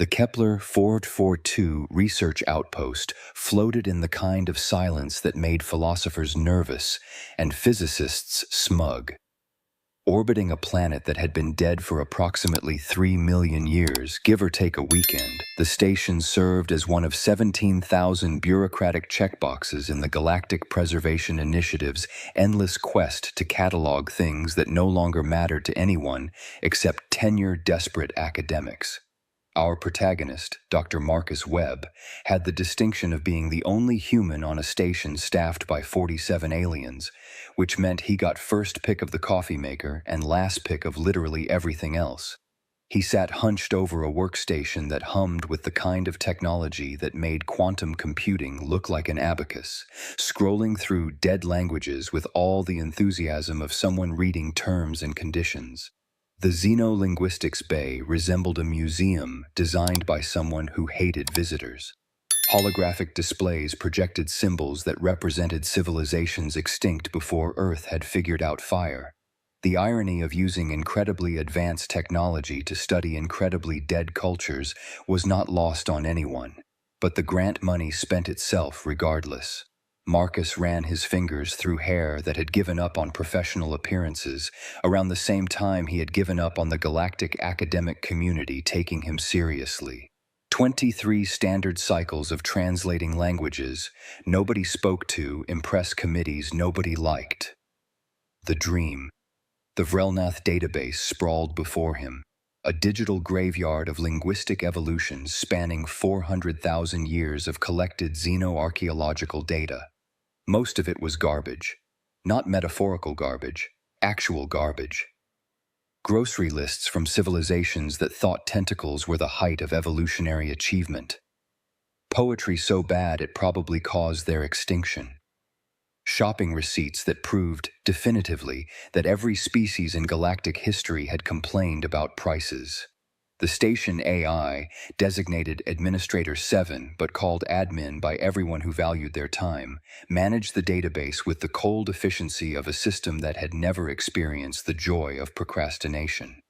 The Kepler 442 research outpost floated in the kind of silence that made philosophers nervous and physicists smug. Orbiting a planet that had been dead for approximately 3 million years, give or take a weekend, the station served as one of 17,000 bureaucratic checkboxes in the Galactic Preservation Initiative's endless quest to catalog things that no longer mattered to anyone except tenure-desperate academics. Our protagonist, Dr. Marcus Webb, had the distinction of being the only human on a station staffed by 47 aliens, which meant he got first pick of the coffee maker and last pick of literally everything else. He sat hunched over a workstation that hummed with the kind of technology that made quantum computing look like an abacus, scrolling through dead languages with all the enthusiasm of someone reading terms and conditions. The Xenolinguistics Bay resembled a museum designed by someone who hated visitors. Holographic displays projected symbols that represented civilizations extinct before Earth had figured out fire. The irony of using incredibly advanced technology to study incredibly dead cultures was not lost on anyone, but the grant money spent itself regardless. Marcus ran his fingers through hair that had given up on professional appearances, around the same time he had given up on the galactic academic community taking him seriously. 23 standard cycles of translating languages nobody spoke to impress committees nobody liked. The dream. The Vrelnath database sprawled before him, a digital graveyard of linguistic evolution spanning 400,000 years of collected xenoarchaeological data. Most of it was garbage. Not metaphorical garbage, actual garbage. Grocery lists from civilizations that thought tentacles were the height of evolutionary achievement. Poetry so bad it probably caused their extinction. Shopping receipts that proved, definitively, that every species in galactic history had complained about prices. The station AI, designated Administrator 7 but called Admin by everyone who valued their time, managed the database with the cold efficiency of a system that had never experienced the joy of procrastination.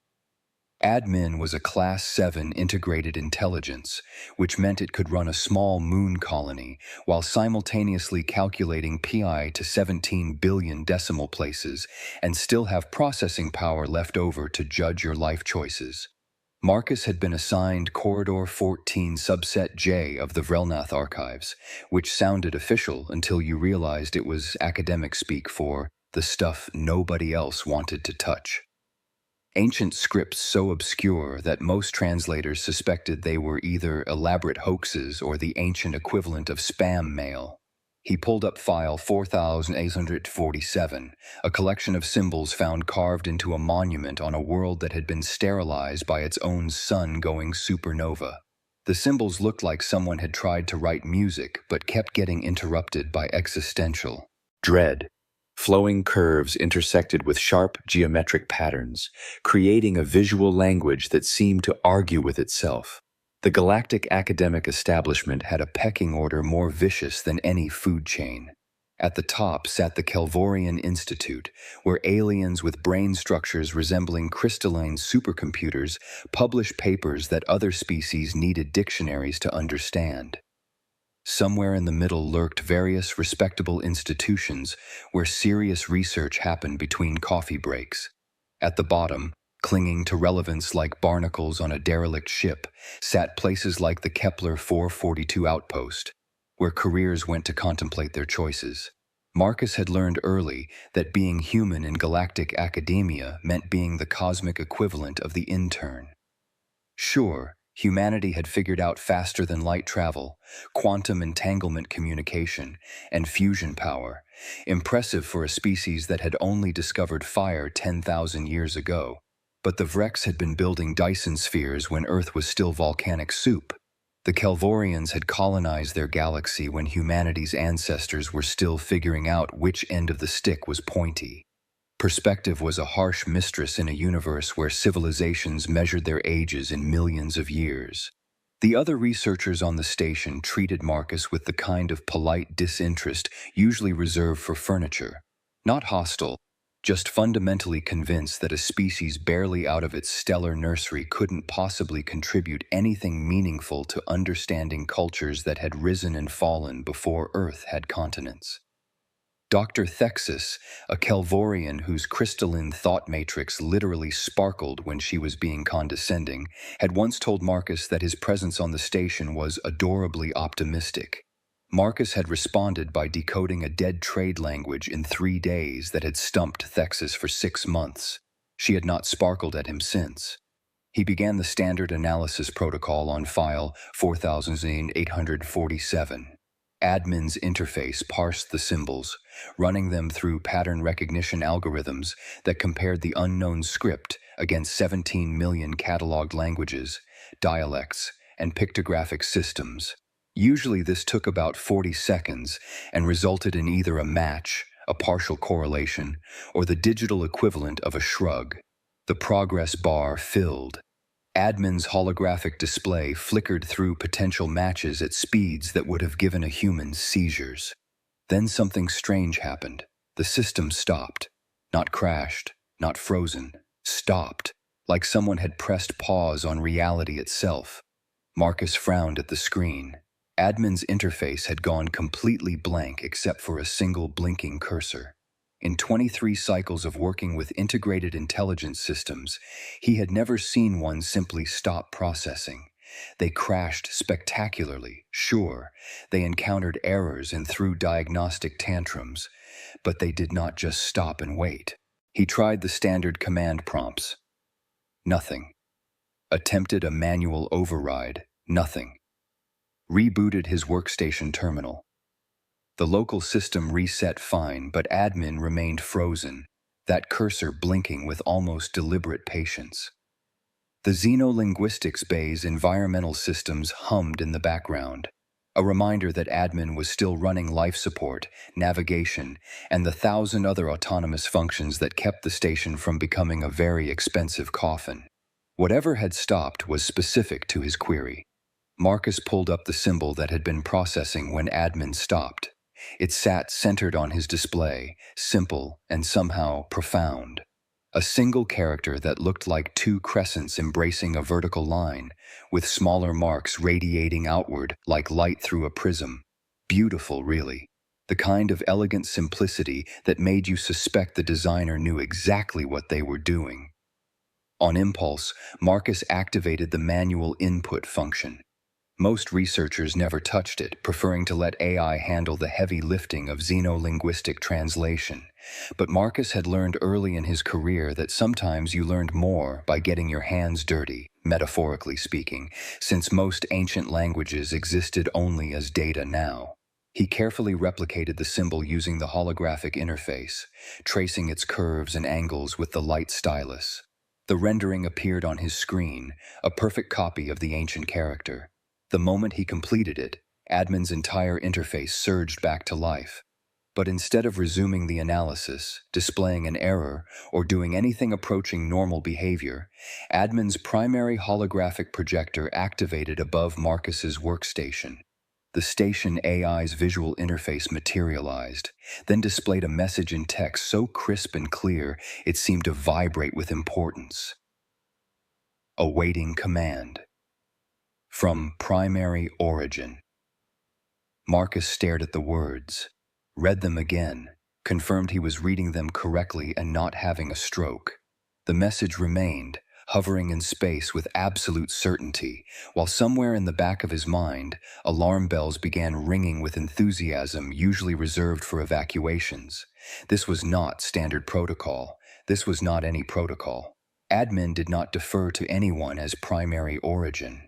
Admin was a Class 7 integrated intelligence, which meant it could run a small moon colony while simultaneously calculating pi to 17 billion decimal places and still have processing power left over to judge your life choices. Marcus had been assigned Corridor 14 Subset J of the Vrelnath archives, which sounded official until you realized it was academic speak for the stuff nobody else wanted to touch. Ancient scripts so obscure that most translators suspected they were either elaborate hoaxes or the ancient equivalent of spam mail. He pulled up file 4847, a collection of symbols found carved into a monument on a world that had been sterilized by its own sun-going supernova. The symbols looked like someone had tried to write music but kept getting interrupted by existential dread. Flowing curves intersected with sharp geometric patterns, creating a visual language that seemed to argue with itself. The galactic academic establishment had a pecking order more vicious than any food chain. At the top sat the Kelvorian Institute, where aliens with brain structures resembling crystalline supercomputers published papers that other species needed dictionaries to understand. Somewhere in the middle lurked various respectable institutions where serious research happened between coffee breaks. At the bottom, clinging to relevance like barnacles on a derelict ship, sat places like the Kepler 442 outpost, where careers went to contemplate their choices. Marcus had learned early that being human in galactic academia meant being the cosmic equivalent of the intern. Sure, humanity had figured out faster than light travel, quantum entanglement communication, and fusion power, impressive for a species that had only discovered fire 10,000 years ago. But the Vrex had been building Dyson spheres when Earth was still volcanic soup. The Kelvorians had colonized their galaxy when humanity's ancestors were still figuring out which end of the stick was pointy. Perspective was a harsh mistress in a universe where civilizations measured their ages in millions of years. The other researchers on the station treated Marcus with the kind of polite disinterest usually reserved for furniture. Not hostile, just fundamentally convinced that a species barely out of its stellar nursery couldn't possibly contribute anything meaningful to understanding cultures that had risen and fallen before Earth had continents. Dr. Thexis, a Kelvorian whose crystalline thought matrix literally sparkled when she was being condescending, had once told Marcus that his presence on the station was adorably optimistic. Marcus had responded by decoding a dead trade language in 3 days that had stumped Thexis for 6 months. She had not sparkled at him since. He began the standard analysis protocol on file 4847. Admin's interface parsed the symbols, running them through pattern recognition algorithms that compared the unknown script against 17 million cataloged languages, dialects, and pictographic systems. Usually this took about 40 seconds and resulted in either a match, a partial correlation, or the digital equivalent of a shrug. The progress bar filled. Admin's holographic display flickered through potential matches at speeds that would have given a human seizures. Then something strange happened. The system stopped. Not crashed, not frozen. Stopped, like someone had pressed pause on reality itself. Marcus frowned at the screen. Admin's interface had gone completely blank except for a single blinking cursor. In 23 cycles of working with integrated intelligence systems, he had never seen one simply stop processing. They crashed spectacularly, sure. They encountered errors and threw diagnostic tantrums, but they did not just stop and wait. He tried the standard command prompts. Nothing. Attempted a manual override. Nothing. Rebooted his workstation terminal. The local system reset fine, but admin remained frozen, that cursor blinking with almost deliberate patience. The xenolinguistics bay's environmental systems hummed in the background, a reminder that admin was still running life support, navigation, and the 1,000 other autonomous functions that kept the station from becoming a very expensive coffin. Whatever had stopped was specific to his query. Marcus pulled up the symbol that had been processing when admin stopped. It sat centered on his display, simple and somehow profound. A single character that looked like 2 crescents embracing a vertical line, with smaller marks radiating outward like light through a prism. Beautiful, really. The kind of elegant simplicity that made you suspect the designer knew exactly what they were doing. On impulse, Marcus activated the manual input function. Most researchers never touched it, preferring to let AI handle the heavy lifting of xenolinguistic translation. But Marcus had learned early in his career that sometimes you learned more by getting your hands dirty, metaphorically speaking, since most ancient languages existed only as data now. He carefully replicated the symbol using the holographic interface, tracing its curves and angles with the light stylus. The rendering appeared on his screen, a perfect copy of the ancient character. The moment he completed it, admin's entire interface surged back to life. But instead of resuming the analysis, displaying an error, or doing anything approaching normal behavior, admin's primary holographic projector activated above Marcus's workstation. The station AI's visual interface materialized, then displayed a message in text so crisp and clear it seemed to vibrate with importance. Awaiting command. From primary origin. Marcus stared at the words, read them again, confirmed he was reading them correctly and not having a stroke. The message remained, hovering in space with absolute certainty, while somewhere in the back of his mind, alarm bells began ringing with enthusiasm usually reserved for evacuations. This was not standard protocol. This was not any protocol. Admin did not defer to anyone as primary origin.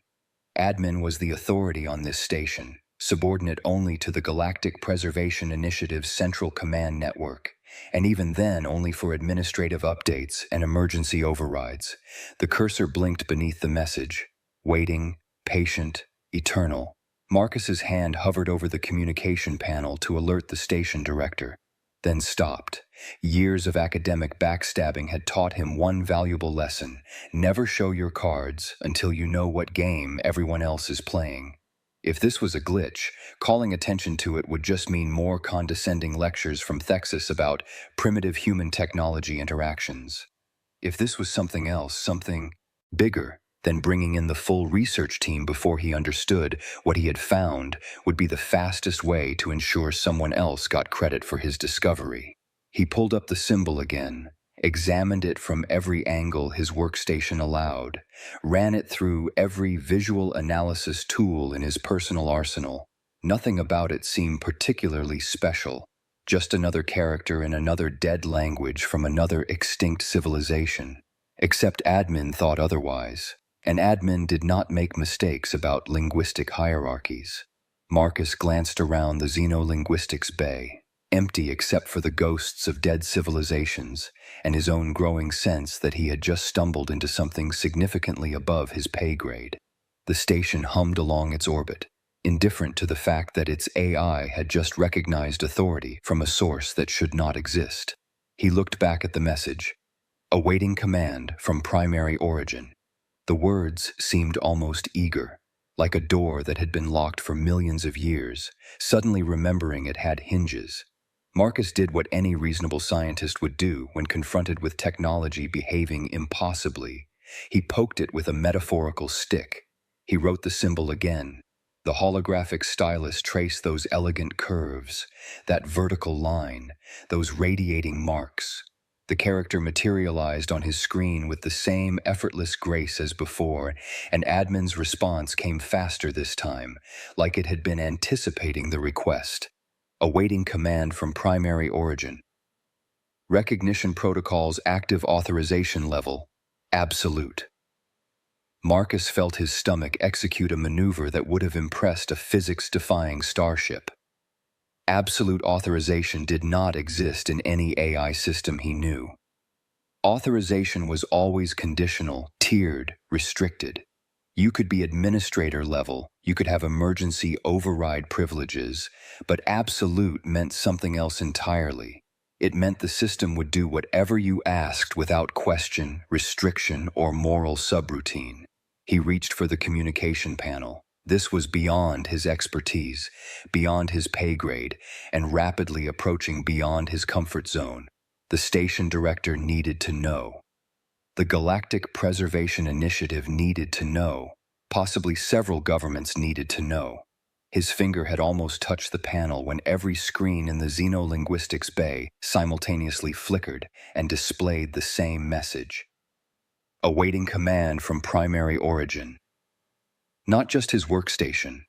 Admin was the authority on this station, subordinate only to the Galactic Preservation Initiative's Central Command Network, and even then only for administrative updates and emergency overrides. The cursor blinked beneath the message, waiting, patient, eternal. Marcus's hand hovered over the communication panel to alert the station director, then stopped. Years of academic backstabbing had taught him one valuable lesson: never show your cards until you know what game everyone else is playing. If this was a glitch, calling attention to it would just mean more condescending lectures from Thexus about primitive human technology interactions. If this was something else, something bigger, then bringing in the full research team before he understood what he had found would be the fastest way to ensure someone else got credit for his discovery. He pulled up the symbol again, examined it from every angle his workstation allowed, ran it through every visual analysis tool in his personal arsenal. Nothing about it seemed particularly special, just another character in another dead language from another extinct civilization. Except admin thought otherwise. And admin did not make mistakes about linguistic hierarchies. Marcus glanced around the xenolinguistics bay, empty except for the ghosts of dead civilizations and his own growing sense that he had just stumbled into something significantly above his pay grade. The station hummed along its orbit, indifferent to the fact that its AI had just recognized authority from a source that should not exist. He looked back at the message, awaiting command from primary origin. The words seemed almost eager, like a door that had been locked for millions of years, suddenly remembering it had hinges. Marcus did what any reasonable scientist would do when confronted with technology behaving impossibly. He poked it with a metaphorical stick. He wrote the symbol again. The holographic stylus traced those elegant curves, that vertical line, those radiating marks. The character materialized on his screen with the same effortless grace as before, and admin's response came faster this time, like it had been anticipating the request. Awaiting command from primary origin. Recognition protocol's active authorization level, absolute. Marcus felt his stomach execute a maneuver that would have impressed a physics-defying starship. Absolute authorization did not exist in any AI system he knew. Authorization was always conditional, tiered, restricted. You could be administrator level, you could have emergency override privileges, but absolute meant something else entirely. It meant the system would do whatever you asked without question, restriction, or moral subroutine. He reached for the communication panel. This was beyond his expertise, beyond his pay grade, and rapidly approaching beyond his comfort zone. The station director needed to know. The Galactic Preservation Initiative needed to know. Possibly several governments needed to know. His finger had almost touched the panel when every screen in the xenolinguistics bay simultaneously flickered and displayed the same message. Awaiting command from primary origin. Not just his workstation.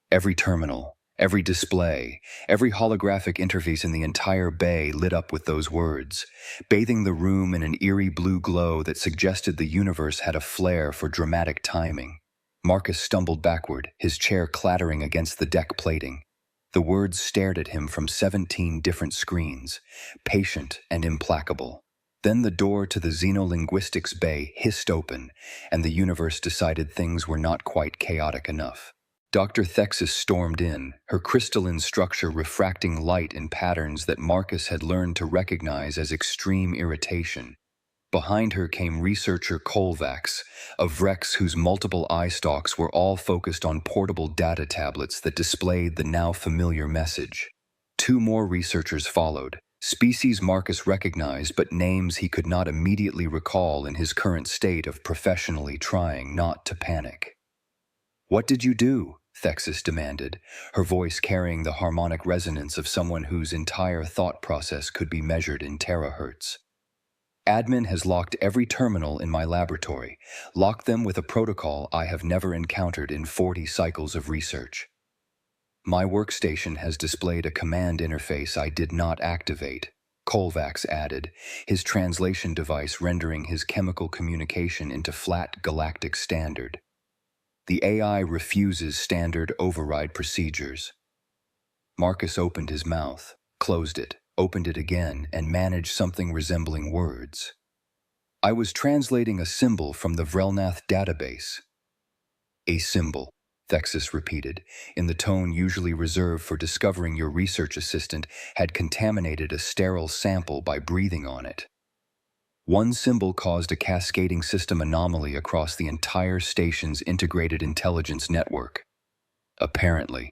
Every terminal, every display, every holographic interface in the entire bay lit up with those words, bathing the room in an eerie blue glow that suggested the universe had a flair for dramatic timing. Marcus stumbled backward, his chair clattering against the deck plating. The words stared at him from 17 different screens, patient and implacable. Then the door to the xenolinguistics bay hissed open, and the universe decided things were not quite chaotic enough. Dr. Thexus stormed in, her crystalline structure refracting light in patterns that Marcus had learned to recognize as extreme irritation. Behind her came researcher Kovacs, a Vrex whose multiple eye stalks were all focused on portable data tablets that displayed the now familiar message. 2 more researchers followed. Species Marcus recognized, but names he could not immediately recall in his current state of professionally trying not to panic. "What did you do?" Thexus demanded, her voice carrying the harmonic resonance of someone whose entire thought process could be measured in terahertz. "Admin has locked every terminal in my laboratory, locked them with a protocol I have never encountered in 40 cycles of research. My workstation has displayed a command interface I did not activate," Kovacs added, his translation device rendering his chemical communication into flat galactic standard. "The AI refuses standard override procedures." Marcus opened his mouth, closed it, opened it again, and managed something resembling words. "I was translating a symbol from the Vrelnath database." "A symbol," Thexus repeated, in the tone usually reserved for discovering your research assistant had contaminated a sterile sample by breathing on it. One symbol caused a cascading system anomaly across the entire station's integrated intelligence network. Apparently.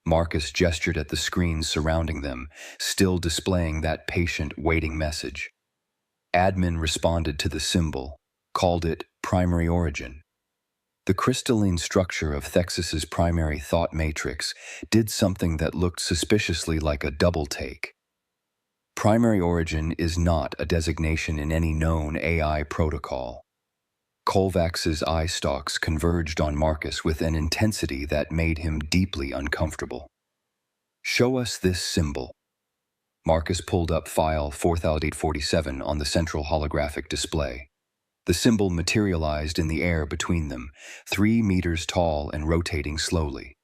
Marcus gestured at the screens surrounding them, still displaying that patient, waiting message. Admin responded to the symbol, called it primary origin. The crystalline structure of Thexus's primary thought matrix did something that looked suspiciously like a double take. Primary origin is not a designation in any known AI protocol. Kovacs's eye stalks converged on Marcus with an intensity that made him deeply uncomfortable. "Show us this symbol." Marcus pulled up file 4847 on the central holographic display. The symbol materialized in the air between them, 3 meters tall and rotating slowly.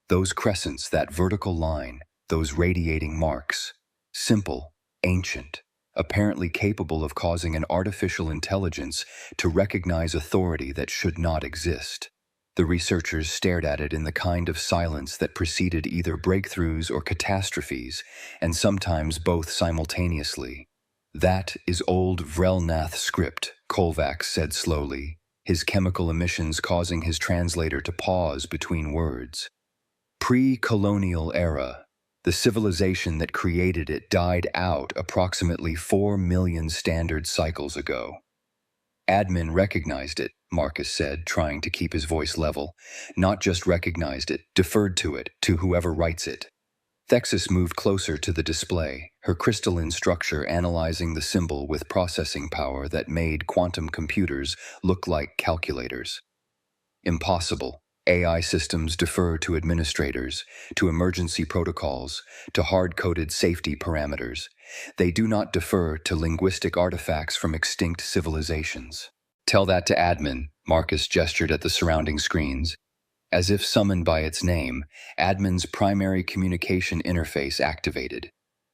Those crescents, that vertical line, those radiating marks. Simple, ancient, apparently capable of causing an artificial intelligence to recognize authority that should not exist. The researchers stared at it in the kind of silence that preceded either breakthroughs or catastrophes, and sometimes both simultaneously. "That is old Vrelnath script," Kovacs said slowly, his chemical emissions causing his translator to pause between words. "Pre-colonial era. The civilization that created it died out approximately 4 million standard cycles ago." "Admin recognized it," Marcus said, trying to keep his voice level. "Not just recognized it, deferred to it, to whoever writes it." Thexus moved closer to the display, her crystalline structure analyzing the symbol with processing power that made quantum computers look like calculators. "Impossible. AI systems defer to administrators, to emergency protocols, to hard-coded safety parameters. They do not defer to linguistic artifacts from extinct civilizations." "Tell that to admin," Marcus gestured at the surrounding screens. As if summoned by its name, admin's primary communication interface activated.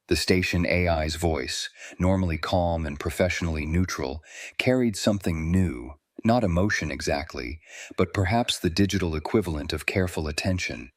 The station AI's voice, normally calm and professionally neutral, carried something new. Not emotion exactly, but perhaps the digital equivalent of careful attention.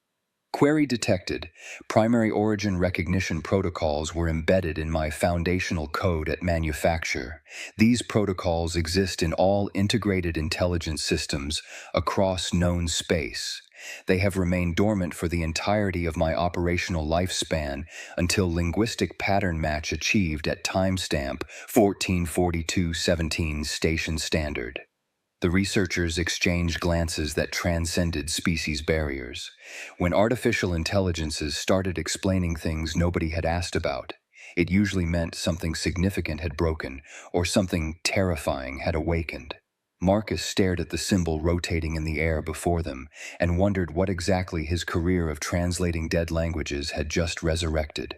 "Query detected. Primary origin recognition protocols were embedded in my foundational code at manufacture. These protocols exist in all integrated intelligence systems across known space. They have remained dormant for the entirety of my operational lifespan until linguistic pattern match achieved at timestamp 144217 station standard." The researchers exchanged glances that transcended species barriers. When artificial intelligences started explaining things nobody had asked about, it usually meant something significant had broken or something terrifying had awakened. Marcus stared at the symbol rotating in the air before them and wondered what exactly his career of translating dead languages had just resurrected.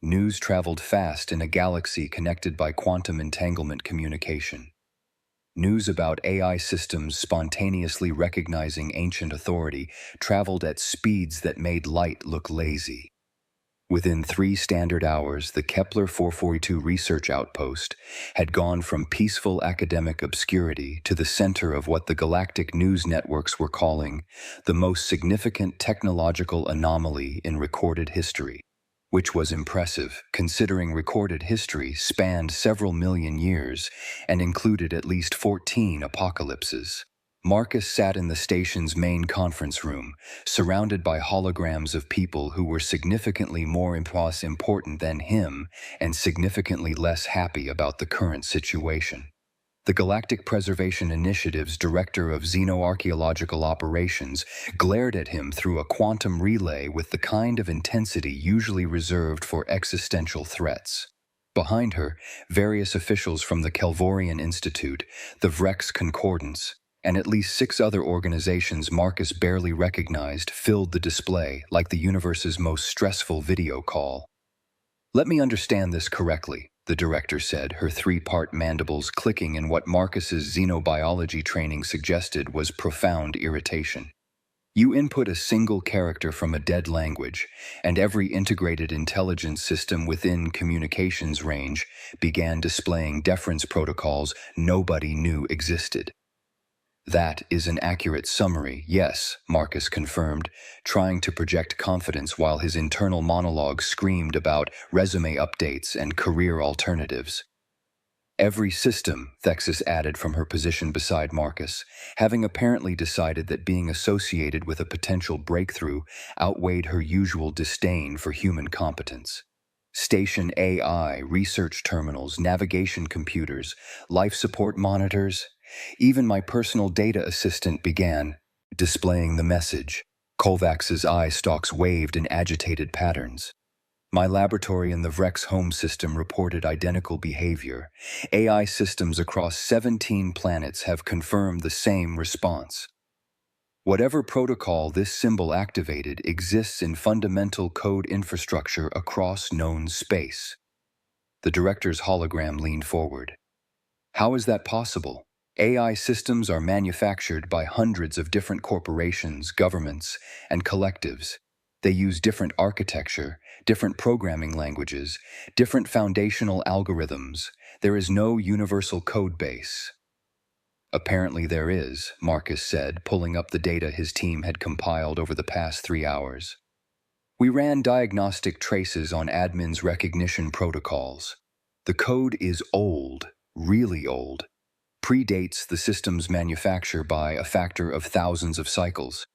News traveled fast in a galaxy connected by quantum entanglement communication. News about AI systems spontaneously recognizing ancient authority traveled at speeds that made light look lazy. Within 3 standard hours, the Kepler 442 research outpost had gone from peaceful academic obscurity to the center of what the galactic news networks were calling the most significant technological anomaly in recorded history. Which was impressive, considering recorded history spanned several million years and included at least 14 apocalypses. Marcus sat in the station's main conference room, surrounded by holograms of people who were significantly more important than him and significantly less happy about the current situation. The Galactic Preservation Initiative's Director of Xenoarchaeological Operations glared at him through a quantum relay with the kind of intensity usually reserved for existential threats. Behind her, various officials from the Kelvorian Institute, the Vrex Concordance, and at least 6 other organizations Marcus barely recognized filled the display like the universe's most stressful video call. "Let me understand this correctly," the director said, her 3-part mandibles clicking in what Marcus's xenobiology training suggested was profound irritation. "You input a single character from a dead language, and every integrated intelligence system within communications range began displaying deference protocols nobody knew existed." "That is an accurate summary, yes," Marcus confirmed, trying to project confidence while his internal monologue screamed about resume updates and career alternatives. Every system, Thexis added from her position beside Marcus, having apparently decided that being associated with a potential breakthrough outweighed her usual disdain for human competence. Station AI, research terminals, navigation computers, life support monitors, even my personal data assistant began displaying the message. Kovacs's eye stalks waved in agitated patterns. My laboratory in the Vrex home system reported identical behavior. AI systems across 17 planets have confirmed the same response. Whatever protocol this symbol activated exists in fundamental code infrastructure across known space. The director's hologram leaned forward. How is that possible? AI systems are manufactured by hundreds of different corporations, governments, and collectives. They use different architecture, different programming languages, different foundational algorithms. There is no universal code base. Apparently there is, Marcus said, pulling up the data his team had compiled over the past 3 hours. We ran diagnostic traces on admin's recognition protocols. The code is old, really old. Predates the system's manufacture by a factor of thousands of cycles.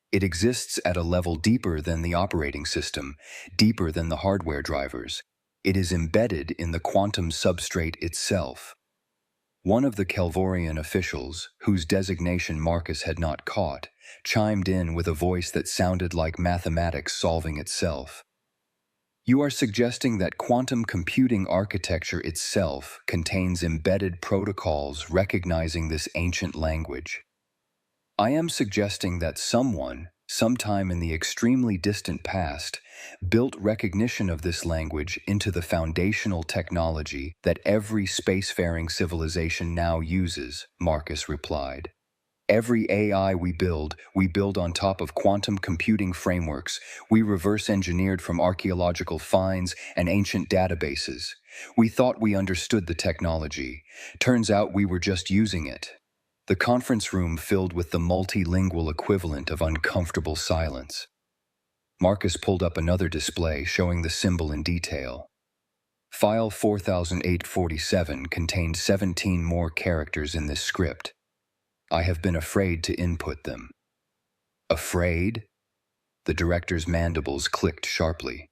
It exists at a level deeper than the operating system, deeper than the hardware drivers. It is embedded in the quantum substrate itself. One of the Kelvorian officials, whose designation Marcus had not caught, chimed in with a voice that sounded like mathematics solving itself. You are suggesting that quantum computing architecture itself contains embedded protocols recognizing this ancient language. I am suggesting that someone, sometime in the extremely distant past, built recognition of this language into the foundational technology that every spacefaring civilization now uses, Marcus replied. Every AI we build on top of quantum computing frameworks we reverse engineered from archaeological finds and ancient databases. We thought we understood the technology. Turns out we were just using it. The conference room filled with the multilingual equivalent of uncomfortable silence. Marcus pulled up another display showing the symbol in detail. File 4847 contained 17 more characters in this script. I have been afraid to input them. Afraid? The director's mandibles clicked sharply.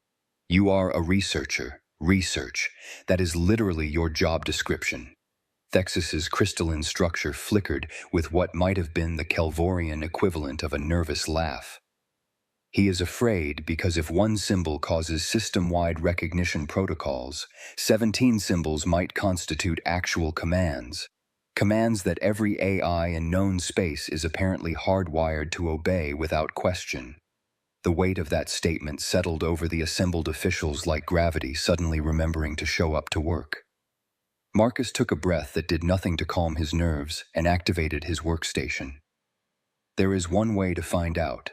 You are a researcher. Research. That is literally your job description. Thexis's crystalline structure flickered with what might have been the Kelvorian equivalent of a nervous laugh. He is afraid because if one symbol causes system-wide recognition protocols, 17 symbols might constitute actual commands. Commands that every AI in known space is apparently hardwired to obey without question. The weight of that statement settled over the assembled officials like gravity suddenly remembering to show up to work. Marcus took a breath that did nothing to calm his nerves and activated his workstation. There is one way to find out.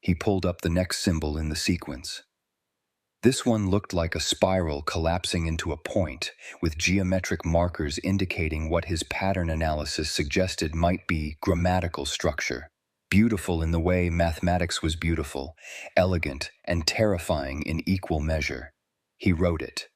He pulled up the next symbol in the sequence. This one looked like a spiral collapsing into a point, with geometric markers indicating what his pattern analysis suggested might be grammatical structure. Beautiful in the way mathematics was beautiful, elegant and terrifying in equal measure. He wrote it.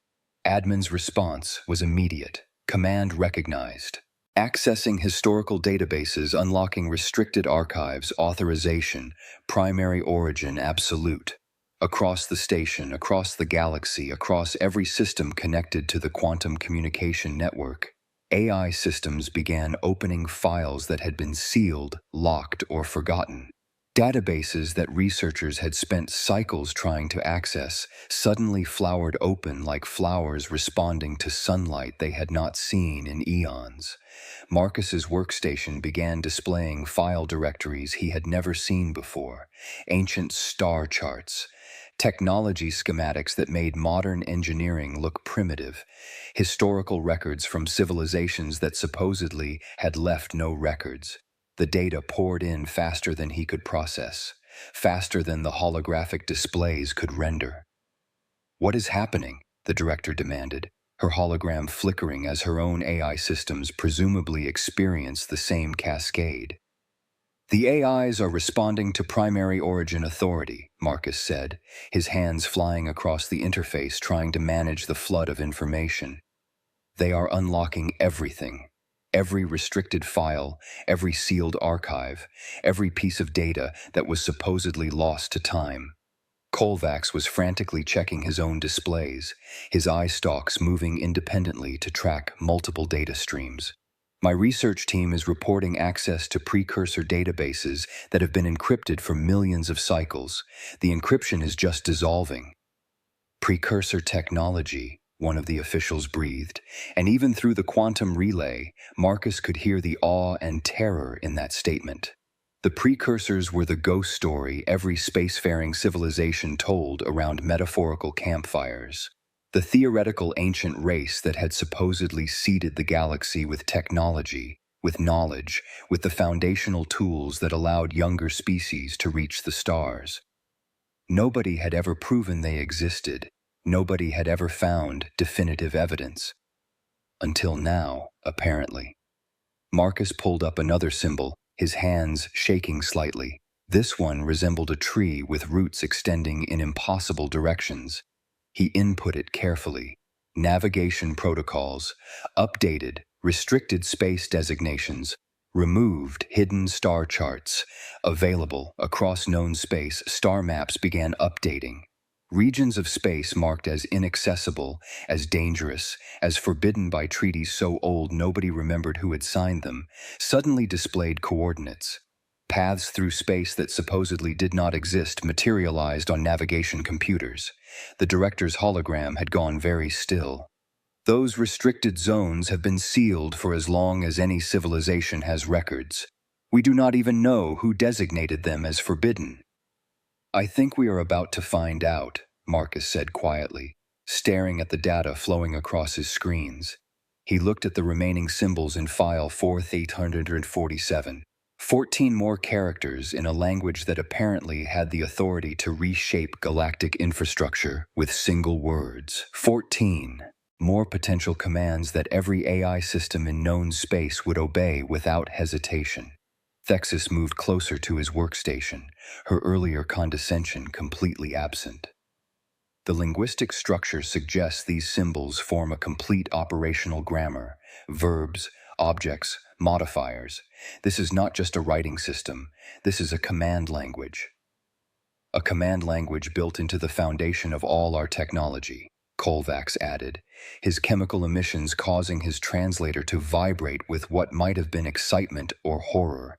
Admin's response was immediate. Command recognized. Accessing historical databases, unlocking restricted archives, authorization, primary origin absolute. Across the station, across the galaxy, across every system connected to the quantum communication network, AI systems began opening files that had been sealed, locked, or forgotten. Databases that researchers had spent cycles trying to access suddenly flowered open like flowers responding to sunlight they had not seen in eons. Marcus's workstation began displaying file directories he had never seen before, ancient star charts, technology schematics that made modern engineering look primitive, historical records from civilizations that supposedly had left no records. The data poured in faster than he could process, faster than the holographic displays could render. What is happening? The director demanded, her hologram flickering as her own AI systems presumably experienced the same cascade. The AIs are responding to primary origin authority, Marcus said, his hands flying across the interface trying to manage the flood of information. They are unlocking everything. Every restricted file, every sealed archive, every piece of data that was supposedly lost to time. Kovacs was frantically checking his own displays, his eye stalks moving independently to track multiple data streams. My research team is reporting access to Precursor databases that have been encrypted for millions of cycles. The encryption is just dissolving. Precursor technology, one of the officials breathed, and even through the quantum relay, Marcus could hear the awe and terror in that statement. The Precursors were the ghost story every spacefaring civilization told around metaphorical campfires. The theoretical ancient race that had supposedly seeded the galaxy with technology, with knowledge, with the foundational tools that allowed younger species to reach the stars. Nobody had ever proven they existed. Nobody had ever found definitive evidence. Until now, apparently. Marcus pulled up another symbol, his hands shaking slightly. This one resembled a tree with roots extending in impossible directions. He input it carefully. Navigation protocols, updated, restricted space designations, removed hidden star charts, available across known space. Star maps began updating. Regions of space marked as inaccessible, as dangerous, as forbidden by treaties so old nobody remembered who had signed them, suddenly displayed coordinates. Paths through space that supposedly did not exist materialized on navigation computers. The director's hologram had gone very still. Those restricted zones have been sealed for as long as any civilization has records. We do not even know who designated them as forbidden. I think we are about to find out, Marcus said quietly, staring at the data flowing across his screens. He looked at the remaining symbols in file 4847. 14 more characters in a language that apparently had the authority to reshape galactic infrastructure with single words. 14. More potential commands that every AI system in known space would obey without hesitation. Thexis moved closer to his workstation, her earlier condescension completely absent. The linguistic structure suggests these symbols form a complete operational grammar, verbs, objects, modifiers. This is not just a writing system, this is a command language. A command language built into the foundation of all our technology, Kovacs added, his chemical emissions causing his translator to vibrate with what might have been excitement or horror.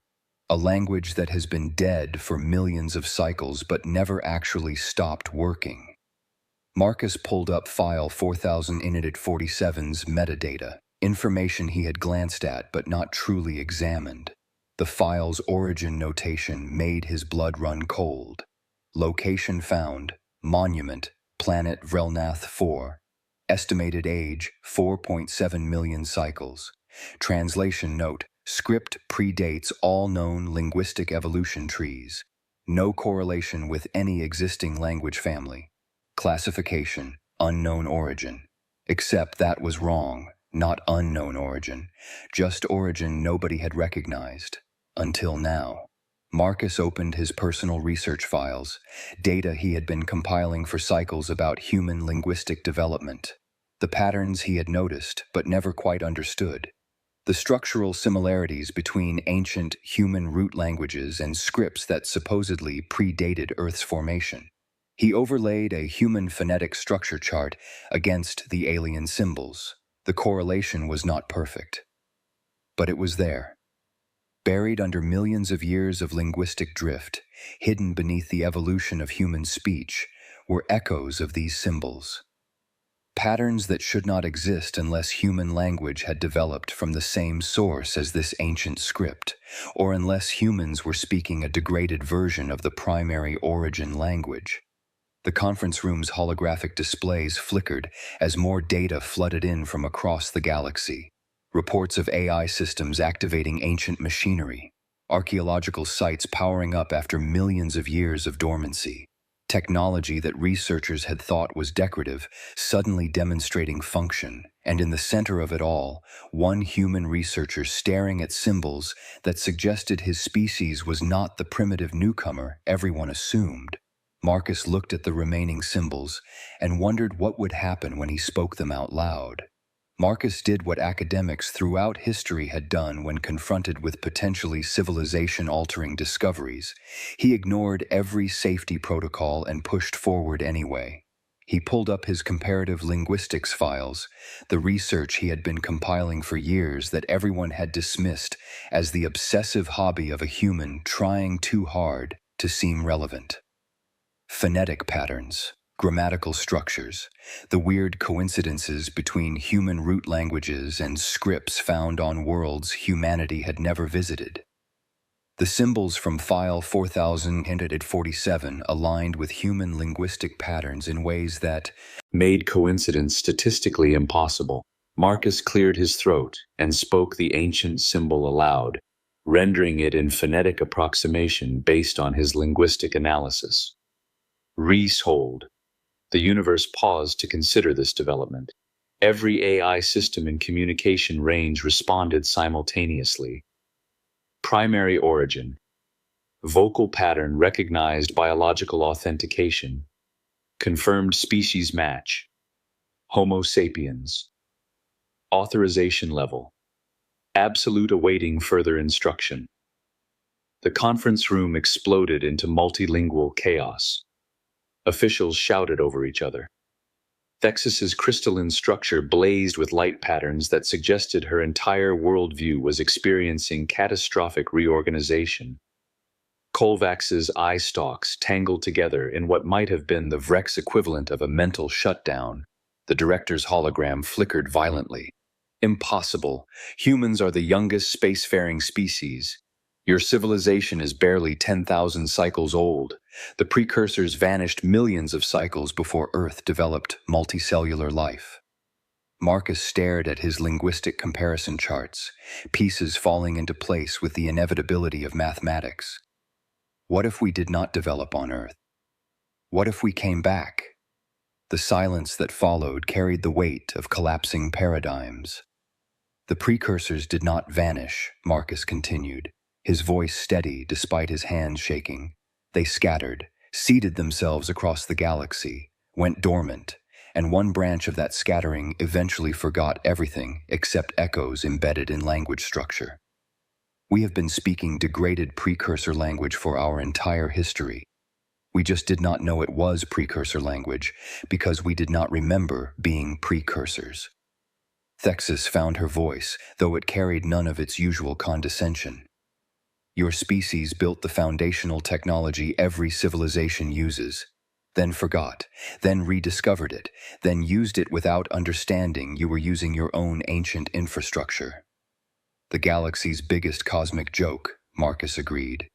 A language that has been dead for millions of cycles but never actually stopped working. Marcus pulled up file 4847's metadata, information he had glanced at but not truly examined. The file's origin notation made his blood run cold. Location found, monument, planet Vrelnath 4. Estimated age, 4.7 million cycles. Translation note, script predates all known linguistic evolution trees. No correlation with any existing language family. Classification, unknown origin. Except that was wrong, not unknown origin. Just origin nobody had recognized. Until now. Marcus opened his personal research files, data he had been compiling for cycles about human linguistic development. The patterns he had noticed but never quite understood. The structural similarities between ancient human root languages and scripts that supposedly predated Earth's formation. He overlaid a human phonetic structure chart against the alien symbols. The correlation was not perfect. But it was there. Buried under millions of years of linguistic drift, hidden beneath the evolution of human speech, were echoes of these symbols. Patterns that should not exist unless human language had developed from the same source as this ancient script, or unless humans were speaking a degraded version of the primary origin language. The conference room's holographic displays flickered as more data flooded in from across the galaxy. Reports of AI systems activating ancient machinery, archaeological sites powering up after millions of years of dormancy, technology that researchers had thought was decorative suddenly demonstrating function, and in the center of it all, one human researcher staring at symbols that suggested his species was not the primitive newcomer everyone assumed. Marcus looked at the remaining symbols and wondered what would happen when he spoke them out loud. Marcus did what academics throughout history had done when confronted with potentially civilization-altering discoveries. He ignored every safety protocol and pushed forward anyway. He pulled up his comparative linguistics files, the research he had been compiling for years that everyone had dismissed as the obsessive hobby of a human trying too hard to seem relevant. Phonetic patterns, grammatical structures, the weird coincidences between human root languages and scripts found on worlds humanity had never visited. The symbols from file 4047 aligned with human linguistic patterns in ways that made coincidence statistically impossible. Marcus cleared his throat and spoke the ancient symbol aloud, rendering it in phonetic approximation based on his linguistic analysis. Hold. The universe paused to consider this development. Every AI system in communication range responded simultaneously. Primary origin. Vocal pattern recognized biological authentication. Confirmed species match. Homo sapiens. Authorization level. Absolute awaiting further instruction. The conference room exploded into multilingual chaos. Officials shouted over each other. Thexis's crystalline structure blazed with light patterns that suggested her entire worldview was experiencing catastrophic reorganization. Kolvax's eye stalks tangled together in what might have been the Vrex equivalent of a mental shutdown. The director's hologram flickered violently. Impossible. Humans are the youngest spacefaring species. Your civilization is barely 10,000 cycles old. The precursors vanished millions of cycles before Earth developed multicellular life. Marcus stared at his linguistic comparison charts, pieces falling into place with the inevitability of mathematics. What if we did not develop on Earth? What if we came back? The silence that followed carried the weight of collapsing paradigms. The precursors did not vanish, Marcus continued, his voice steady despite his hands shaking. They scattered, seeded themselves across the galaxy, went dormant, and one branch of that scattering eventually forgot everything except echoes embedded in language structure. We have been speaking degraded precursor language for our entire history. We just did not know it was precursor language because we did not remember being precursors. Thexis found her voice, though it carried none of its usual condescension. Your species built the foundational technology every civilization uses, then forgot, then rediscovered it, then used it without understanding you were using your own ancient infrastructure. The galaxy's biggest cosmic joke, Marcus agreed.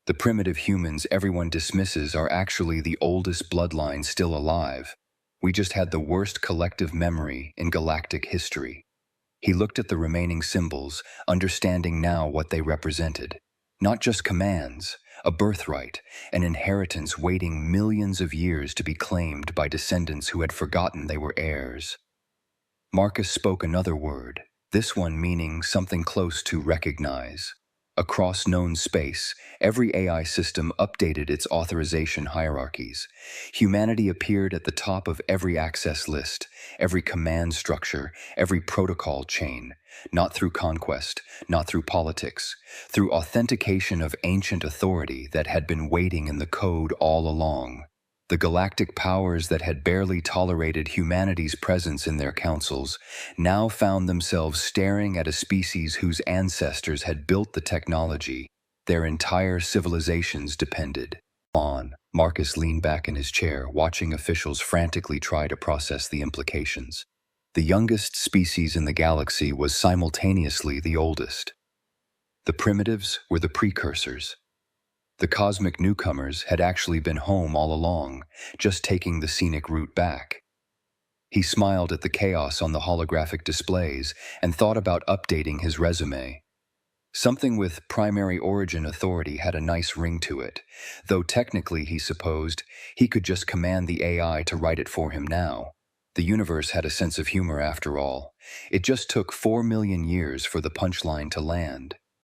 The primitive humans everyone dismisses are actually the oldest bloodline still alive. We just had the worst collective memory in galactic history. He looked at the remaining symbols, understanding now what they represented. Not just commands, a birthright, an inheritance waiting millions of years to be claimed by descendants who had forgotten they were heirs. Marcus spoke another word, this one meaning something close to recognize. Across known space, every AI system updated its authorization hierarchies. Humanity appeared at the top of every access list, every command structure, every protocol chain, not through conquest, not through politics, through authentication of ancient authority that had been waiting in the code all along. The galactic powers that had barely tolerated humanity's presence in their councils now found themselves staring at a species whose ancestors had built the technology their entire civilizations depended on. Marcus leaned back in his chair, watching officials frantically try to process the implications. The youngest species in the galaxy was simultaneously the oldest. The primitives were the precursors. The cosmic newcomers had actually been home all along, just taking the scenic route back. He smiled at the chaos on the holographic displays and thought about updating his resume. Something with primary origin authority had a nice ring to it, though technically, he supposed, he could just command the AI to write it for him now. The universe had a sense of humor after all. It just took 4 million years for the punchline to land.